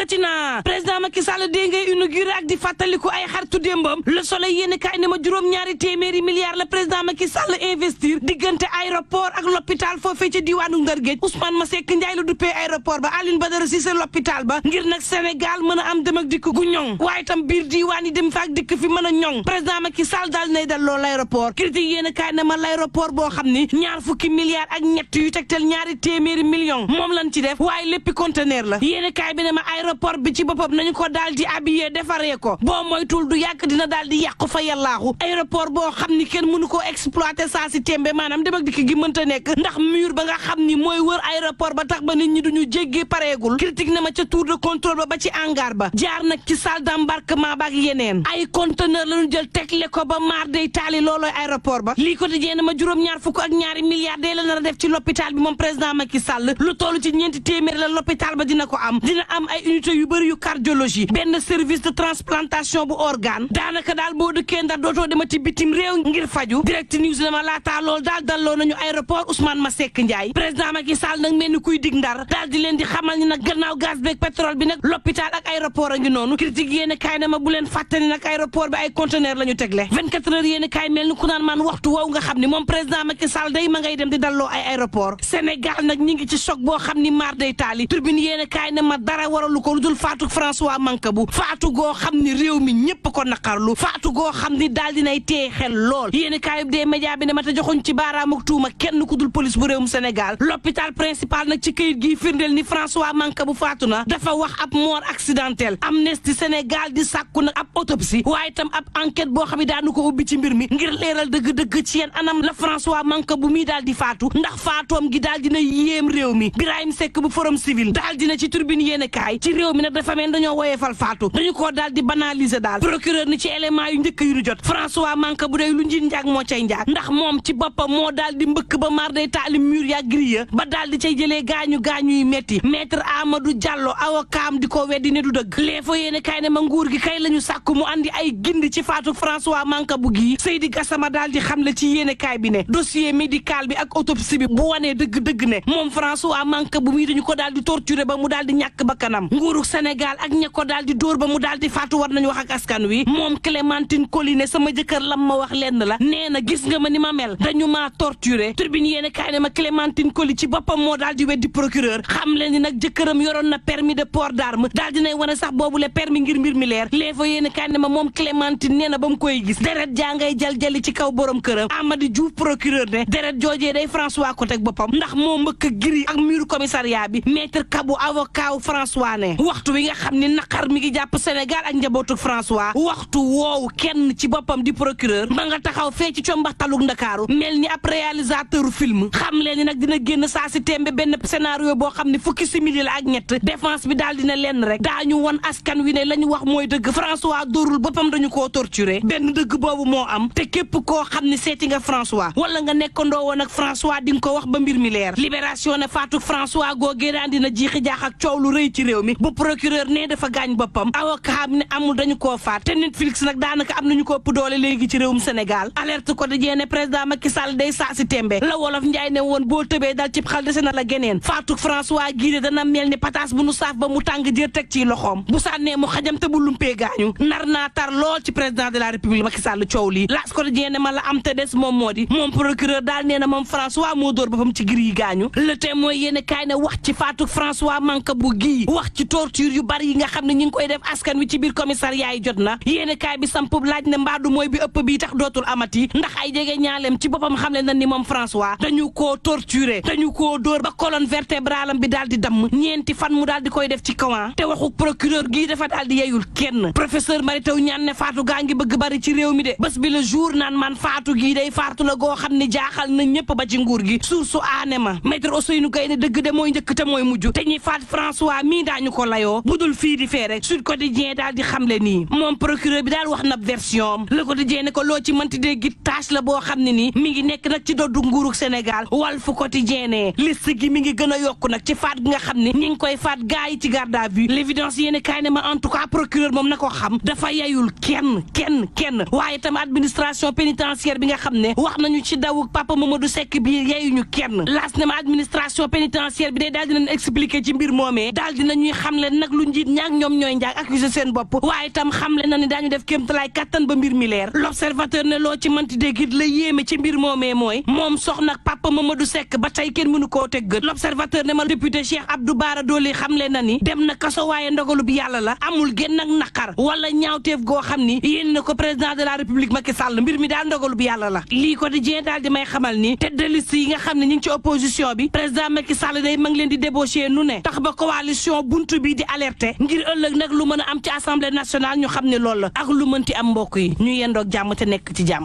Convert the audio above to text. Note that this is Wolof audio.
dikkati na président Macky Sall dee ngay inauguré ak di fàttaliku ay xaritu démbam Le Soleil yéen kaay ne ma juróom-ñaari téeméeri milliards la président Macky Sall investir diggante aéroport ak l'hôpital foofee ca diwaanu Ndar Géej Ousmane Masseck Ndiaye la duppee aéroport ba Alioune Badara Cissé l'hôpital ba ngir nag Sénégal mën a am dem ak dikk gu ñoŋ waaye tam biir diwaan yi dem fa ak dikk fi mën a ñoŋ président Macky Sall daal nay dal loolu l'aéroport critique yéen kaay ne ma l'aéroport boo xam ni ñaar fukki milliards ak ñett yu tegtal ñaari téeméeri millions moom lañ ci def waaye léppi conteneur la yéen kaay bi ne ma aéroport bi ci boppam nañu ko daal di habillé defaree ko boo moytul du yàq dina daal di yàqu fa yàllaaxu aéroport boo xam ni kenn mënu koo exploiter saa si tembe maanaam dem ak dikk gi mënta nekk ndax mur ba nga xam ni mooy wër aéroport ba tax ba nit ñi duñu jéggee pareegul critique na ma ca tour de contrôle ba ci hangar ba jaar nag ci salle d'embarquement ba ak yeneen ay conteneur lañu jël tegle ko ba maar day taali loolooy aéroport ba lii ko tijjee na ma juróom-ñaar fukk ak ñaari milliards day la nar a def ci l'hôpital bi moom président Macky Sall lu toll ci ñeenti téeméer la l'hôpital ba dina ko am dina am ay unité yu bëri yu cardiologie benn service de transplantation bu organe daanaka daal boo dëkkee Ndar dootoo demati bitim réew ngir faju direct news na ma laataa lool daal dalloo nañu aéroport Ousmane Masseck Ndiaye président Macky Sall nag mel ni kuy dig Ndar daal di leen di xamal ni nag gannaaw gaz beeg pétrole bi nag l'hôpital ak aéroport a ngi noonu critique yéen kaay na ma bu leen fàttani nag aéroport bi ay conteneur la ñu tegle 24 heures yéen kaay mel ni ku naan maan waxtu woow nga xam ni moom président Macky Sall day ma ngay dem di dalloo ay aéroport Sénégal nag ñi ngi ci choc boo xam ni maar day taali turbine yéen kaay na ma dara waralu ko lu dul faatu François Mancabou faatu goo xam ni réew mi ñëpp ko naqarlu faatu goo xam ni daal dinay téye xel lool yéen kaay des médias bi ne ma ta joxuñ ci baaraamuk tuuma kenn ku dul police bu réewum Sénégal l'hôpital principal nag ci këyit gi firndeel ni François Mancabou faatu na dafa wax ab mort accidentelle Amnesty Sénégal di sàkku nag ab autopsie waaye itam ab enquête boo xam ne daanu ko ubbi ci mbir mi ngir leeral dëgg-dëgg ci yeen anam la François Mancabou mi daal di faatu ndax faatoom gi daal dina yéem réew mi Birahim Seck bu Forum Civil daal dina ci turbine yéen kaay ci réew mi nag dafa mel dañoo woyefal faatu dañu koo daal di banaliser daal procureur ni ci élément yu njëkk yu ñu jot François Mancabou day lu njiit njaag moo cay njaag ndax moom ci boppam moo daal di mbëkk ba mar day taali mur ya grille ba daal di cay jëlee gaañu yu metti maître Amadou Diallo avocat am di ko weddi ne du dëgg léefo yéen kaay ne ma nguur gi kay la ñu sàkk mu andi ay gindi ci faatu François Mancabou gi Seydi Gassama daal di xamle ci yéen kaay bi ne dossier médical bi ak autopsie bi bu wanee dëgg-dëgg ne moom François Mancabou mi dañu ko daal di torturer ba mu daal di ñàkk bakkanam nguuru Sénégal ak ña ko daal di dóor ba mu daal di faatu war nañu wax ak askan wi moom Clémentine Coly ne sama jëkkër lam ma wax lenn la nee na gis nga ma ni ma mel dañu maa torturer turbine yéen kaay ne ma Clémentine Coly ci boppam moo daal di weddi procureur xam leen ni nag jëkkëram yoroon na permis de port d'arme daal dinay wane sax boobu le permis ngir mbir mi leer léefa yéen kaay ne ma moom Clémentine nee na ba mu koy gis deret jaa ngay jal-jali ci kaw borom këram Amady Diouf procureur ne deret joojee day François ko teg boppam ndax moo mbëkk giri ak muru commissariat bi maître Kabou avocat wu François ne waxtu wi nga xam ni naqar mi ngi jàpp Sénégal ak njabootu François waxtu woowu kenn ci boppam di procureur ma nga taxaw fee ci combaxtaluk Ndakaaru mel ni ab réalisateur film xam leen ni nag dina génn saa si tembe benn scénario boo xam ne fukki simili la ak ñett défense bi daal dina lenn rek daañu won askan wi ne la ñu wax mooy dëgg François dóorul boppam dañu koo torturer benn dëgg boobu moo am te képp koo xam ne seeti nga François wala nga nekkandoo woon ak François di nga ko wax ba mbir mi leer libération ne faatu François googee daan dina jiixi jaax ak coow lu rëy ci réew mi bu procureur ne dafa gaañ boppam avocat ne amul dañu koo faat te Netflix nag daanaka am nañu ko ëpp doole léegi ci réewum Sénégal alerte ko dajee ne président Macky Sall day saa si tembe la wolof Njaay ne woon boo tëbee dal cib xal dese na la geneen faatu François gii dana mel ni pataas bu nu saaf ba mu tàng jër teg ci loxoom bu sànnee mu xajam te bu lumpee gaañu nar naa tar lool ci président de la république Macky Sall coow lii laas ko dajee ne ma la am te des moom moo di moom procureur daal nee na moom François moo dóor boppam ci giri yi gaañu le témoin yéene kaay ne wax ci faatu François Mancabou gii wax ci torture yu bari yi nga xam ne ñi ngi koy def askan wi ci biir commissariat yi jot na yéene kaay bi samp laaj ne mbaadu mooy bi ëpp bii tax dootul amati ndax ay jege ñaaleem ci boppam xam le na ni moom François dañu koo torturer dañu koo dóor ba colonne vertébrale bi daal di damm ñeenti fan mu daal di koy def ci kawan te waxu procureur gii dafa daal di yeyul kenn professeur Mary Teuw Niane ne faatu gaa ngi bëgg bari ci réew mi de bés bi le jour naan man faatu gii day faatu la goo xam ne jaaxal na ñëpp ba ci nguur gi source aane ma maître Ousseynou Gueye ne dëgg de mooy njëkk te mooy mujj te ñi faat François mii daañu ko layoo budul fii di fee rek Sud Quotidien daal di xamle nii moom procureur bi daal wax na version Le Quotidien ne ko loo ci mënti dégg tâche la boo xam ne nii mi ngi nekk nag ci doddu nguurug Sénégal Walf Quotidien ne liste gi mi ngi gën a yokku nag ci faat gi nga xam ne ñi ngi koy faat gaa yi ci garde à vue l'évidence yéene kaay ne ma en tout cas procureur moom na ko xam dafa yayul kenn waaye tam administration pénitentiaire bi nga xam ne wax nañu ci dawu Papa Mamadou Seck bi yayuñu kenn laas ne ma administration pénitentiaire bi day daal dinañ expliquer ci mbir moomee daal dinañuy xam xam leen nag lu njiit ñaak ñoom ñooy njaag accusé seen bopp waaye itam xam leen na ni daañu def kéemtalaay kattan ba mbir mi leer l'observateur ne loo ci mënti dégg it la yéeme ci mbir moomee mooy moom soxna Papa Mamadou Seck ba tey kenn mënu koo teg gët l'observateur ne ma député Cheikh Abdou Bara Dolly xam leen na ni dem na kaso waaye ndogalu bi yàlla la amul génn ak naqar wala ñaawteef goo xam ni yéen na ko président de la république Macky Sall mbir mi daal ndogalu bi yàlla la lii ko di jeen daal di may xamal ni tête de liste yi nga xam ne ñu ngi ci opposition bi président Macky Sall day ma ngi leen di débauché nu ne tax ba coalition buntu bi di alerté ngir ëllëg nag lu mën a am ci assemblée nationale ñu xam ne loolu la ak lu mënti am mbokk yi ñu yendoog jàmm te nekk ci jàmm.